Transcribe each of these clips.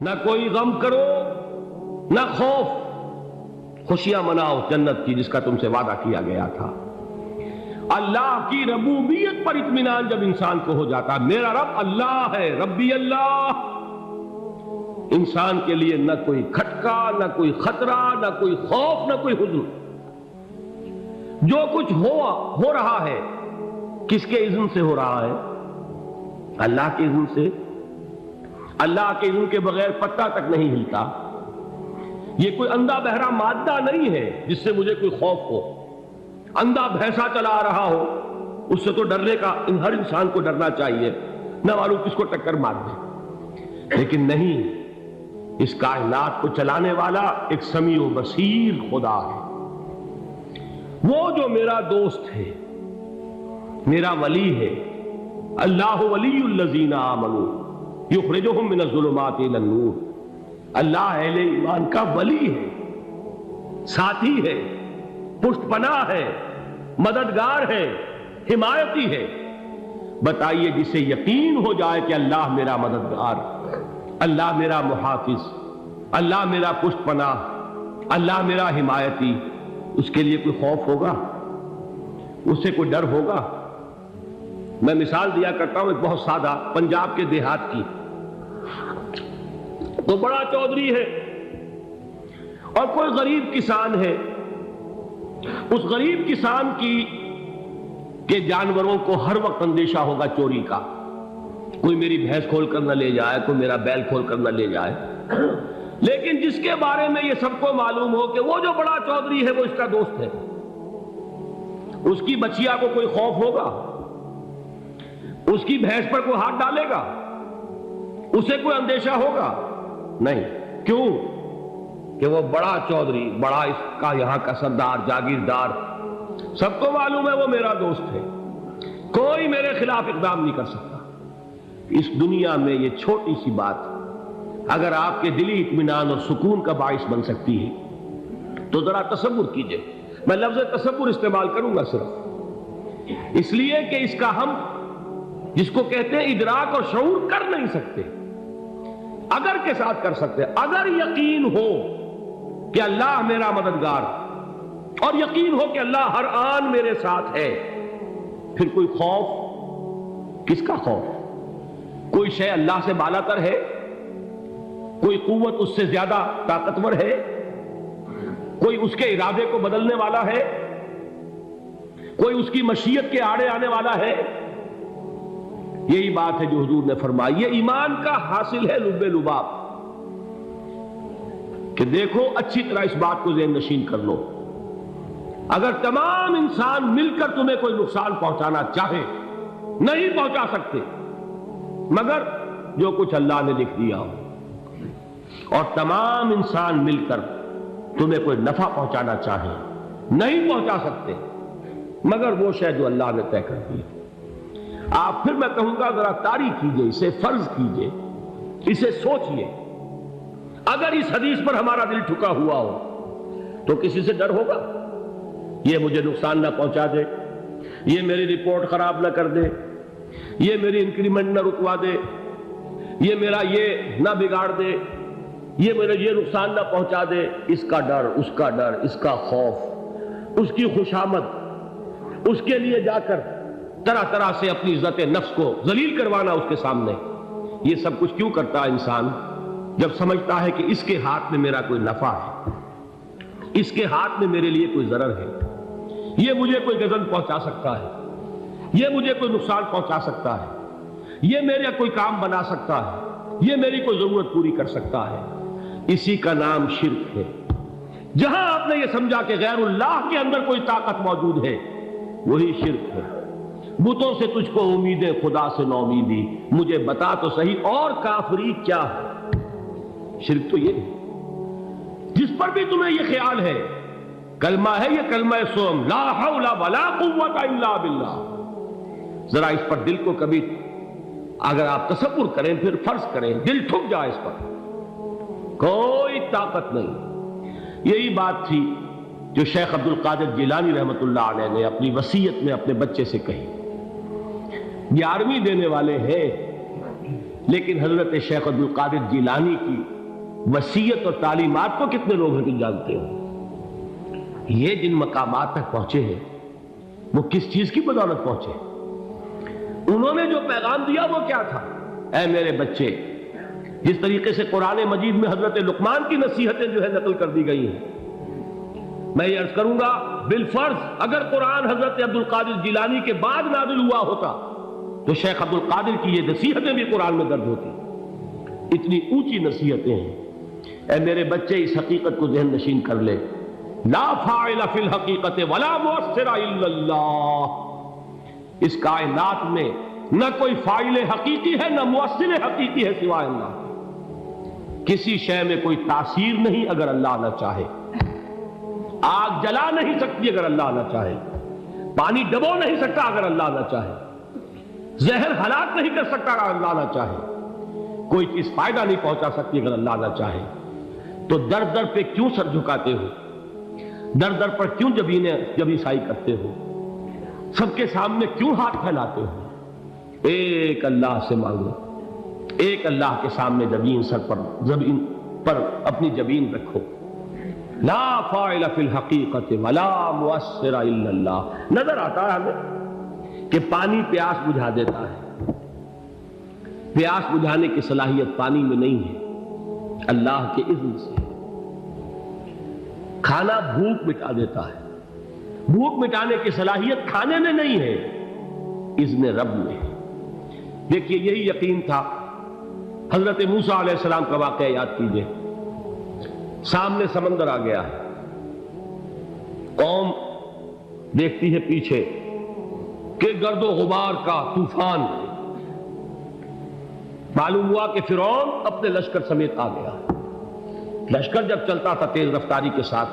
نہ کوئی غم کرو نہ خوف، خوشیاں مناؤ جنت کی جس کا تم سے وعدہ کیا گیا تھا۔ اللہ کی ربوبیت پر اطمینان جب انسان کو ہو جاتا، میرا رب اللہ ہے، ربی اللہ، انسان کے لیے نہ کوئی کھٹکا، نہ کوئی خطرہ، نہ کوئی خوف، نہ کوئی حزن۔ جو کچھ ہو رہا ہے کس کے اذن سے ہو رہا ہے؟ اللہ کے اذن سے۔ اللہ کے اذن کے بغیر پتہ تک نہیں ہلتا۔ یہ کوئی اندھا بہرا مادہ نہیں ہے جس سے مجھے کوئی خوف ہو۔ اندھا بھینسا چلا رہا ہو اس سے تو ڈرنے کا ہر انسان کو ڈرنا چاہیے، نہ معلوم کس کو ٹکر مار دے۔ لیکن نہیں، اس کائنات کو چلانے والا ایک سمیع و بصیر خدا ہے، وہ جو میرا دوست ہے، میرا ولی ہے۔ اللہ ولی الذین آمنوا یخرجہم من الظلمات الی النور۔ اللہ اہل ایمان کا ولی ہے، ساتھی ہے، پشت پناہ ہے، مددگار ہے، حمایتی ہے۔ بتائیے جسے یقین ہو جائے کہ اللہ میرا مددگار، اللہ میرا محافظ، اللہ میرا پشت پناہ، اللہ میرا حمایتی، اس کے لیے کوئی خوف ہوگا؟ اس سے کوئی ڈر ہوگا؟ میں مثال دیا کرتا ہوں ایک بہت سادہ، پنجاب کے دیہات کی۔ تو بڑا چودھری ہے اور کوئی غریب کسان ہے۔ اس غریب کسان کے جانوروں کو ہر وقت اندیشہ ہوگا چوری کا، کوئی میری بھینس کھول کر نہ لے جائے، کوئی میرا بیل کھول کر نہ لے جائے۔ لیکن جس کے بارے میں یہ سب کو معلوم ہو کہ وہ جو بڑا چودھری ہے وہ اس کا دوست ہے، اس کی بچیا کو کوئی خوف ہوگا؟ اس کی بھینس پر کوئی ہاتھ ڈالے گا؟ اسے کوئی اندیشہ ہوگا؟ نہیں۔ کیوں؟ کہ وہ بڑا چودھری، بڑا اس کا یہاں کا سردار، جاگیردار، سب کو معلوم ہے وہ میرا دوست ہے، کوئی میرے خلاف اقدام نہیں کر سکتا۔ اس دنیا میں یہ چھوٹی سی بات اگر آپ کے دلی اطمینان اور سکون کا باعث بن سکتی ہے تو ذرا تصور کیجئے۔ میں لفظ تصور استعمال کروں گا صرف اس لیے کہ اس کا ہم جس کو کہتے ہیں ادراک اور شعور کر نہیں سکتے، اگر کے ساتھ کر سکتے۔ اگر یقین ہو کہ اللہ میرا مددگار اور یقین ہو کہ اللہ ہر آن میرے ساتھ ہے، پھر کوئی خوف؟ کس کا خوف؟ کوئی شے اللہ سے بالا تر ہے؟ کوئی قوت اس سے زیادہ طاقتور ہے؟ کوئی اس کے ارادے کو بدلنے والا ہے؟ کوئی اس کی مشیت کے آڑے آنے والا ہے؟ یہی بات ہے جو حضور نے فرمائی، یہ ایمان کا حاصل ہے لب لباب، کہ دیکھو اچھی طرح اس بات کو ذہن نشین کر لو، اگر تمام انسان مل کر تمہیں کوئی نقصان پہنچانا چاہے نہیں پہنچا سکتے، مگر جو کچھ اللہ نے لکھ دیا ہو، اور تمام انسان مل کر تمہیں کوئی نفع پہنچانا چاہے نہیں پہنچا سکتے، مگر وہ شے جو اللہ نے طے کر دی۔ آپ پھر میں کہوں گا ذرا طاری کیجئے، اسے فرض کیجئے، اسے سوچئے۔ اگر اس حدیث پر ہمارا دل ٹھکا ہوا ہو تو کسی سے ڈر ہوگا؟ یہ مجھے نقصان نہ پہنچا دے، یہ میری رپورٹ خراب نہ کر دے، یہ میری انکریمنٹ نہ رکوا دے، یہ میرا یہ نہ بگاڑ دے، یہ میرے یہ نقصان نہ پہنچا دے۔ اس کا ڈر، اس کا ڈر، اس کا خوف، اس کی خوشامد، اس کے لیے جا کر طرح طرح سے اپنی عزت نفس کو ذلیل کروانا اس کے سامنے، یہ سب کچھ کیوں کرتا ہے انسان؟ جب سمجھتا ہے کہ اس کے ہاتھ میں میرا کوئی نفع ہے، اس کے ہاتھ میں میرے لیے کوئی ضرر ہے، یہ مجھے کوئی غضب پہنچا سکتا ہے، یہ مجھے کوئی نقصان پہنچا سکتا ہے، یہ میرا کوئی کام بنا سکتا ہے، یہ میری کوئی ضرورت پوری کر سکتا ہے، اسی کا نام شرک ہے۔ جہاں آپ نے یہ سمجھا کہ غیر اللہ کے اندر کوئی طاقت موجود ہے، وہی شرک ہے۔ بتوں سے تجھ کو امیدیں، خدا سے نو امیدی، مجھے بتا تو صحیح اور کافری کیا ہے؟ شرک تو یہ ہے جس پر بھی تمہیں یہ خیال ہے، کلمہ ہے یہ کلمہ سوم، لا حول ولا قوت الا باللہ، ذرا اس پر دل کو کبھی اگر آپ تصور کریں، پھر فرض کریں، دل ٹھک جائے اس پر، کوئی طاقت نہیں۔ یہی بات تھی جو شیخ عبد القادر جیلانی رحمۃ اللہ علیہ نے اپنی وصیت میں اپنے بچے سے کہی۔ 11ویں دینے والے ہیں، لیکن حضرت شیخ عبد القادر جیلانی کی وصیت اور تعلیمات کو کتنے لوگ ہیں کہ جانتے ہو؟ یہ جن مقامات تک پہنچے ہیں وہ کس چیز کی بدولت پہنچے؟ انہوں نے جو پیغام دیا وہ کیا تھا؟ اے میرے بچے، جس طریقے سے قرآن مجید میں حضرت لقمان کی نصیحتیں جو ہے نقل کر دی گئی ہیں، میں یہ عرض کروں گا بالفرض اگر قرآن حضرت عبد القادر جیلانی کے بعد نازل ہوا ہوتا تو شیخ عبد القادر کی یہ نصیحتیں بھی قرآن میں درج ہوتی۔ اتنی اونچی نصیحتیں ہیں۔ اے میرے بچے، اس حقیقت کو ذہن نشین کر لے، لا فاعل فی الحقیقت ولا مؤثر الا اللہ۔ اس کائنات میں نہ کوئی فاعل حقیقی ہے نہ مؤثر حقیقی ہے سوائے اللہ۔ کسی شے میں کوئی تاثیر نہیں اگر اللہ نہ چاہے۔ آگ جلا نہیں سکتی اگر اللہ نہ چاہے، پانی ڈبو نہیں سکتا اگر اللہ نہ چاہے، زہر ہلاک نہیں کر سکتا اگر اللہ نہ چاہے، کوئی چیز فائدہ نہیں پہنچا سکتی اگر اللہ نہ چاہے۔ تو در در پہ کیوں سر جھکاتے ہو؟ در در پر کیوں جبیں سائی کرتے ہو؟ سب کے سامنے کیوں ہاتھ پھیلاتے ہو؟ ایک اللہ سے مانگو، ایک اللہ کے سامنے زمین پر اپنی جبین رکھو۔ لا فاعل فی الحقیقت ولا مؤثر الا اللہ۔ نظر آتا ہے ہمیں کہ پانی پیاس بجھا دیتا ہے، پیاس بجھانے کی صلاحیت پانی میں نہیں ہے، اللہ کے اذن سے۔ کھانا بھوک مٹا دیتا ہے، بھوک مٹانے کی صلاحیت کھانے میں نہیں ہے، اذن رب میں ہے۔ دیکھیے یہی یقین تھا حضرت موسیٰ علیہ السلام کا واقعہ یاد کیجئے۔ سامنے سمندر آ گیا ہے، قوم دیکھتی ہے پیچھے کہ گرد و غبار کا طوفان۔ معلوم ہوا کہ فرعون اپنے لشکر سمیت آ گیا۔ لشکر جب چلتا تھا تیز رفتاری کے ساتھ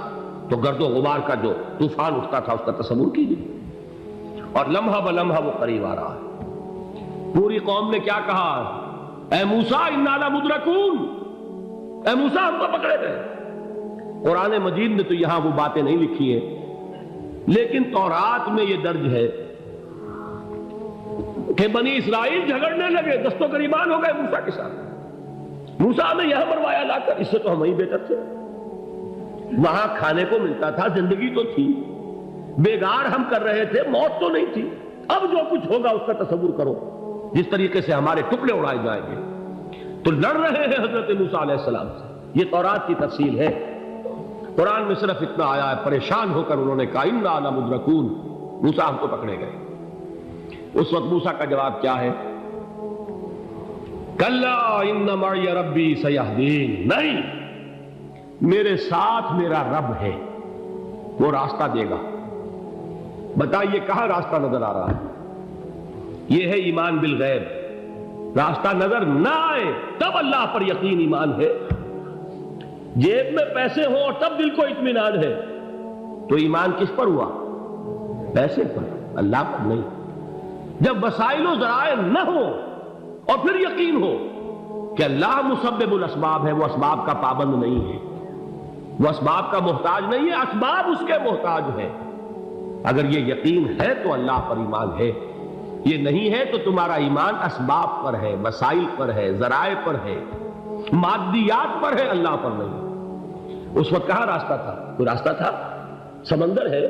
تو گرد و غبار کا جو طوفان اٹھتا تھا اس کا تصور کیجیے، اور لمحہ بلمحہ وہ قریب آ رہا ہے۔ پوری قوم نے کیا کہا؟ اے موسیٰ انا لمدرکون، اے موسیٰ ہم کو پکڑے گئے۔ قرآن مجید نے تو یہاں وہ باتیں نہیں لکھی ہیں، لیکن تورات میں یہ درج ہے کہ بنی اسرائیل جھگڑنے لگے، دست و گریبان ہو گئے موسیٰ کے ساتھ۔ موسیٰ نے یہاں مروایا لا کر، اس سے تو ہم ہی بہتر تھے، وہاں کھانے کو ملتا تھا، زندگی تو تھی، بیگار ہم کر رہے تھے، موت تو نہیں تھی۔ اب جو کچھ ہوگا اس کا تصور کرو، جس طریقے سے ہمارے ٹکڑے اڑائے جائیں گے۔ تو لڑ رہے ہیں حضرت موسیٰ علیہ السلام سے۔ یہ تورات کی تفصیل ہے، قرآن میں صرف اتنا آیا ہے، پریشان ہو کر انہوں نے کہا انا لمدرکون، موسیٰ ہم کو پکڑے گئے۔ اس وقت موسیٰ کا جواب کیا ہے؟ کلا ان معی ربی سیہدین، نہیں، میرے ساتھ میرا رب ہے، وہ راستہ دے گا۔ بتائیے کہاں راستہ نظر آ رہا ہے؟ یہ ہے ایمان بالغیب۔ راستہ نظر نہ آئے تب اللہ پر یقین ایمان ہے۔ جیب میں پیسے ہوں اور تب دل کو اطمینان ہے تو ایمان کس پر ہوا؟ پیسے پر، اللہ پر نہیں۔ جب وسائل و ذرائع نہ ہو اور پھر یقین ہو کہ اللہ مسبب الاسباب ہے، وہ اسباب کا پابند نہیں ہے، وہ اسباب کا محتاج نہیں ہے، اسباب اس کے محتاج ہے۔ اگر یہ یقین ہے تو اللہ پر ایمان ہے، یہ نہیں ہے تو تمہارا ایمان اسباب پر ہے، وسائل پر ہے، ذرائع پر ہے، مادیات پر ہے، اللہ پر نہیں۔ اس وقت کہاں راستہ تھا؟ کوئی راستہ تھا؟ سمندر ہے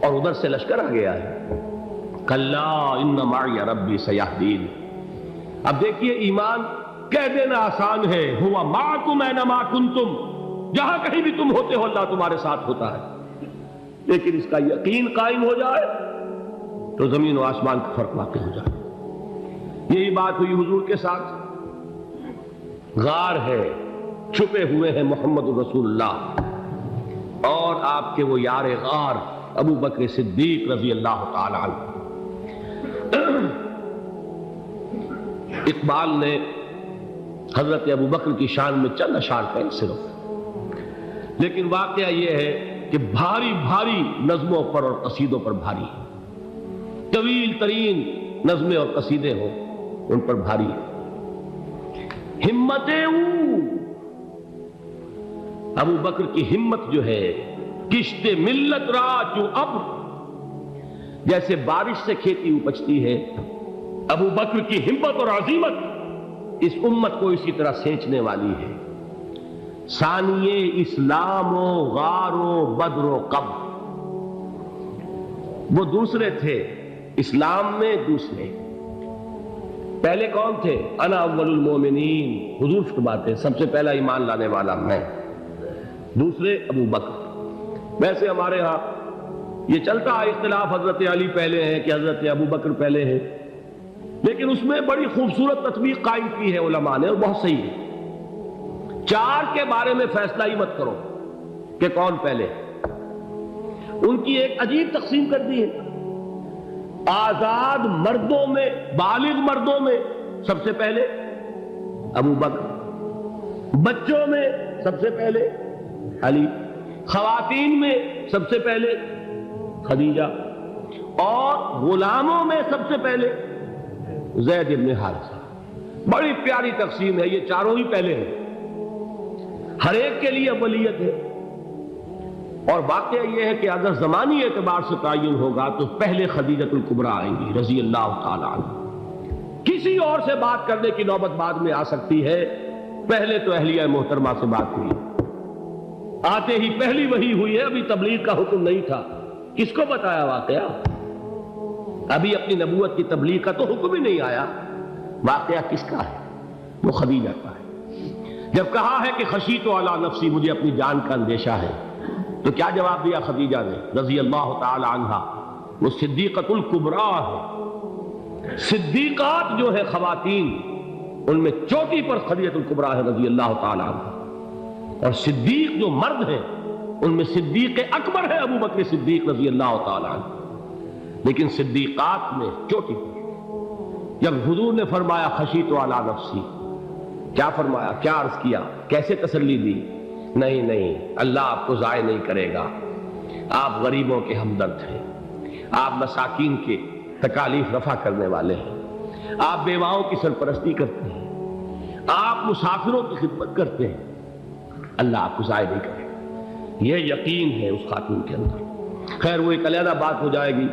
اور ادھر سے لشکر آ گیا ہے۔ کلا ان معی ربی سیہدین۔ اب دیکھیے ایمان کہہ دینا آسان ہے، ہوا معکم اینما کنتم، جہاں کہیں بھی تم ہوتے ہو اللہ تمہارے ساتھ ہوتا ہے، لیکن اس کا یقین قائم ہو جائے تو زمین و آسمان کا فرق واقع ہو جائے۔ یہی بات ہوئی حضور کے ساتھ۔ غار ہے، چھپے ہوئے ہیں محمد رسول اللہ اور آپ کے وہ یار غار ابو بکر صدیق رضی اللہ تعالی عنہ۔ اقبال نے حضرت ابو بکر کی شان میں چند اشعار کہیں صرف، لیکن واقعہ یہ ہے کہ بھاری بھاری نظموں پر اور قصیدوں پر بھاری ہے، طویل ترین نظمیں اور قصیدے ہوں ان پر بھاری ہے۔ ہمتیں ابو بکر کی ہمت جو ہے، کشت ملت را چوں ابر، جیسے بارش سے کھیتی اپجتی ہے، ابو بکر کی ہمت اور عزیمت اس امت کو اسی طرح سینچنے والی ہے۔ ثانیے اسلام و غار و بدر و قبر، وہ دوسرے تھے اسلام میں، دوسرے پہلے کون تھے؟ انا اول المومنین، حضور فرماتے سب سے پہلا ایمان لانے والا میں، دوسرے ابو بکر۔ ویسے ہمارے ہاں یہ چلتا ہے اختلاف، حضرت علی پہلے ہیں کہ حضرت ابو بکر پہلے ہیں، لیکن اس میں بڑی خوبصورت تطبیق قائم کی ہے علماء نے، اور بہت صحیح ہے۔ چار کے بارے میں فیصلہ ہی مت کرو کہ کون پہلے، ان کی ایک عجیب تقسیم کر دی ہے۔ آزاد مردوں میں، بالغ مردوں میں سب سے پہلے ابو بکر، بچوں میں سب سے پہلے علی، خواتین میں سب سے پہلے خدیجہ، اور غلاموں میں سب سے پہلے زید بن حارثہ۔ بڑی پیاری تقسیم ہے، یہ چاروں ہی پہلے ہیں، ہر ایک کے لیے اولیت ہے۔ اور واقعہ یہ ہے کہ اگر زمانی اعتبار سے تعین ہوگا تو پہلے خدیجۃ الکبریٰ آئیں گی رضی اللہ تعالی عنہ، کسی اور سے بات کرنے کی نوبت بعد میں آ سکتی ہے، پہلے تو اہلیہ محترمہ سے بات ہوئی، آتے ہی پہلی وحی ہوئی ہے، ابھی تبلیغ کا حکم نہیں تھا، کس کو بتایا واقعہ؟ ابھی اپنی نبوت کی تبلیغ کا تو حکم ہی نہیں آیا، واقعہ کس کا ہے؟ وہ خدیجہ کا ہے۔ جب کہا ہے کہ خشیت علی نفسی، مجھے اپنی جان کا اندیشہ ہے، تو کیا جواب دیا خدیجہ نے رضی اللہ تعالی عنہا؟ وہ صدیقۃ الکبریٰ ہے، صدیقات جو ہے خواتین ان میں چوٹی پر خدیجۃ الکبریٰ ہے رضی اللہ تعالی عنہا، اور صدیق جو مرد ہیں ان میں صدیق اکبر ہے ابو بکر صدیق رضی اللہ تعالی عنہ، لیکن صدیقات میں چوٹی پر۔ جب حضور نے فرمایا خشیت علی نفسی، کیا فرمایا، کیا عرض کیا، کیسے تسلی دی؟ نہیں نہیں، اللہ آپ کو ضائع نہیں کرے گا، آپ غریبوں کے ہمدرد ہیں، آپ مساکین کے تکالیف رفع کرنے والے ہیں، آپ بیواؤں کی سرپرستی کرتے ہیں، آپ مسافروں کی خدمت کرتے ہیں، اللہ آپ کو ضائع نہیں کرے گا۔ یہ یقین ہے اس خاتون کے اندر۔ خیر وہ ایک علیحدہ بات ہو جائے گی۔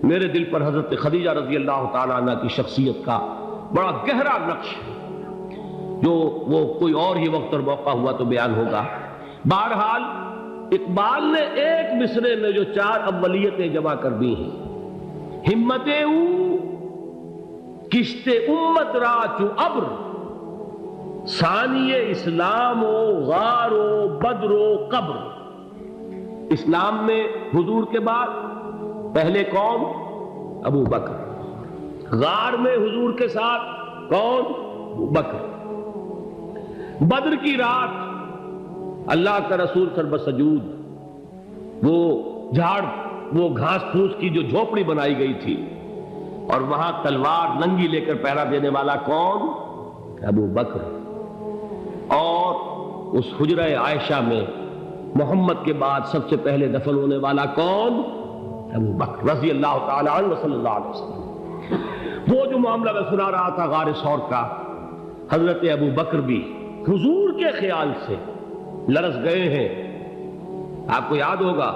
میرے دل پر حضرت خدیجہ رضی اللہ تعالیٰ عنہ کی شخصیت کا بڑا گہرا نقش ہے، جو وہ کوئی اور ہی وقت اور موقع ہوا تو بیان ہوگا۔ بہرحال اقبال نے ایک مصرے میں جو چار اولیتیں جمع کر دی ہیں، ہمتیں او کشت امت را چو ابر، ثانی اسلام و غار و بدر و قبر۔ اسلام میں حضور کے بعد پہلے کون؟ ابو بکر۔ غار میں حضور کے ساتھ کون؟ ابو بکر۔ بدر کی رات اللہ کا رسول سربسجود وہ جھاڑ، وہ گھاس پھوس کی جو جھوپڑی بنائی گئی تھی، اور وہاں تلوار ننگی لے کر پہرا دینے والا کون؟ ابو بکر۔ اور اس حجرہ عائشہ میں محمد کے بعد سب سے پہلے دفن ہونے والا کون؟ ابو بکر رضی اللہ تعالی عنہ وصلی اللہ علیہ وسلم۔ وہ جو معاملہ میں سنا رہا تھا غار ثور کا، حضرت ابو بکر بھی حضور کے خیال سے لرز گئے ہیں۔ آپ کو یاد ہوگا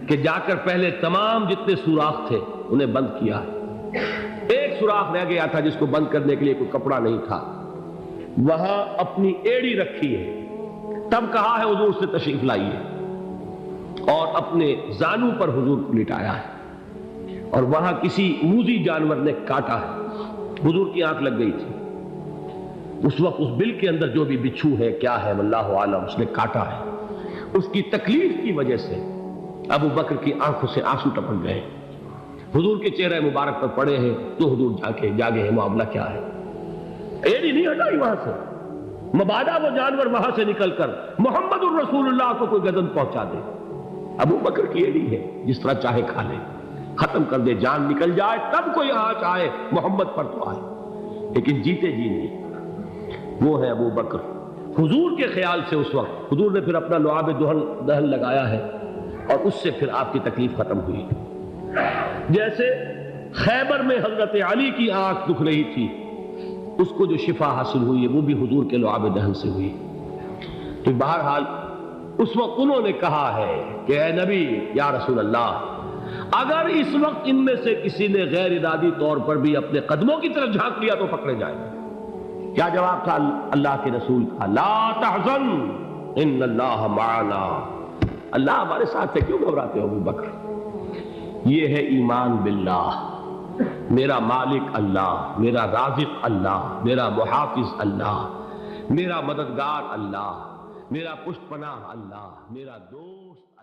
کہ جا کر پہلے تمام جتنے سوراخ تھے انہیں بند کیا ہے، ایک سوراخ رہ گیا تھا جس کو بند کرنے کے لیے کوئی کپڑا نہیں تھا، وہاں اپنی ایڑی رکھی ہے، تب کہا ہے حضور سے تشریف لائیے، اور اپنے زانو پر حضور کو لٹایا ہے، اور وہاں کسی موذی جانور نے کاٹا ہے، حضور کی آنکھ لگ گئی تھی، اس وقت اس بل کے اندر جو بھی بچھو ہے کیا ہے واللہ عالم، اس نے کاٹا ہے، اس کی تکلیف کی وجہ سے ابو بکر کی آنکھوں سے آنسو ٹپک گئے، حضور کے چہرے مبارک پر پڑے ہیں، تو حضور جاگے ہیں، معاملہ کیا ہے؟ ایڑی نہیں ہٹائی وہاں سے، مبادا وہ جانور وہاں سے نکل کر محمد الرسول اللہ کو کوئی گزن پہنچا دے، ابو بکر کی ایڑی ہے، جس طرح چاہے کھا لے، ختم کر دے، جان نکل جائے تب کوئی آنچ آئے، محمد پر تو آئے، لیکن جیتے جی نہیں۔ وہ ہے ابو بکر۔ حضور کے خیال سے اس وقت حضور نے پھر اپنا لعاب دہن لگایا ہے، اور اس سے پھر آپ کی تکلیف ختم ہوئی۔ جیسے خیبر میں حضرت علی کی آنکھ دکھ رہی تھی، اس کو جو شفا حاصل ہوئی ہے وہ بھی حضور کے لعاب دہن سے ہوئی۔ تو بہرحال اس وقت انہوں نے کہا ہے کہ اے نبی یا رسول اللہ، اگر اس وقت ان میں سے کسی نے غیر ارادی طور پر بھی اپنے قدموں کی طرف جھانک لیا تو پکڑے جائیں گے، کیا جواب تھا اللہ کے رسول کا؟ لا تحزن ان اللہ معنا، اللہ ہمارے ساتھ ہے، کیوں گھبراتے ہو ابو بکر؟ یہ ہے ایمان باللہ، میرا مالک اللہ، میرا رازق اللہ، میرا محافظ اللہ، میرا مددگار اللہ، میرا پشت پناہ اللہ، میرا دوست